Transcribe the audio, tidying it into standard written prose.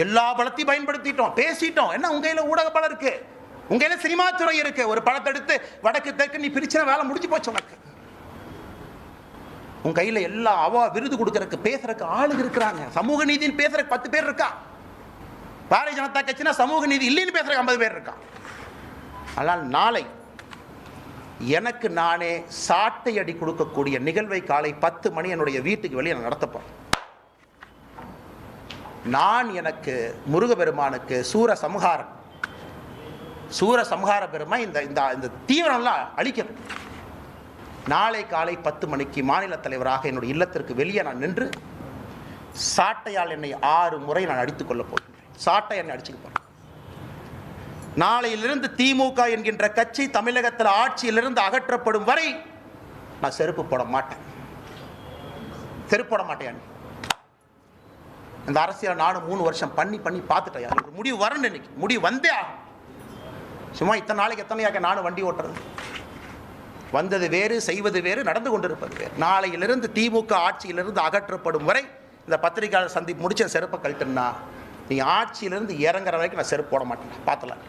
எல்லா பலத்தையும் பயன்படுத்திட்டோம், பேசிட்டோம். என்ன உங்க கையில் ஊடக பலம் இருக்கு, உங்க கையில் சினிமா துறை இருக்கு. ஒரு படத்தை எடுத்து வடக்கு தெற்கு நீ பிரிச்சுனா வேலை முடிஞ்சு போச்சு உனக்கு. உங்க கையில் எல்லா விருது கொடுக்கறதுக்கு பேசுறதுக்கு ஆளுங்க இருக்கிறாங்க. சமூக நீதினு பேசுறதுக்கு 10 பேர் இருக்கா. பாரதிய ஜனதா கட்சினா சமூக நீதி இல்லைன்னு பேசுறதுக்கு 50 பேர் இருக்கா. ஆனால் நாளை எனக்கு நானே சாட்டை அடி கொடுக்கக்கூடிய நிகழ்வை காலை 10 மணி என்னுடைய வீட்டுக்கு வெளியே நான் நடத்தப்போறேன். நான் எனக்கு முருகப்பெருமானுக்கு சூர சம்ஹார பெருமான் இந்த தீவிரம்லாம் அழிக்கிறது. நாளை காலை 10 மணிக்கு மாநில தலைவராக என்னுடைய இல்லத்திற்கு வெளியே நான் நின்று சாட்டையால் என்னை 6 முறை நான் அடித்துக் கொள்ள போகிறேன். சாட்டை என்னை அடிச்சுக்க போறேன். நாளையிலிருந்து திமுக என்கின்ற கட்சி தமிழகத்தில் ஆட்சியிலிருந்து அகற்றப்படும் வரை நான் செருப்பு போட மாட்டேன். செருப்பு போட மாட்டேன். இந்த அரசியலை நானும் 3 வருஷம் பண்ணி பார்த்துட்டேன். ஒரு முடிவு வரணும். இன்னைக்கு முடிவு வந்தே ஆகும். சும்மா இத்தனை நாளைக்கு எத்தனையாக நானும் வண்டி ஓட்டுறது. வந்தது வேறு, செய்வது வேறு, நடந்து கொண்டிருப்பது வேறு. நாளையிலிருந்து திமுக ஆட்சியிலிருந்து அகற்றப்படும் வரை இந்த பத்திரிகையாளர் சந்திப்பு முடிச்ச செருப்பை கழட்டுன்னா நீ ஆட்சியிலிருந்து இறங்குற வரைக்கும் நான் செருப்பு போட மாட்டேன். பார்த்துலாம்.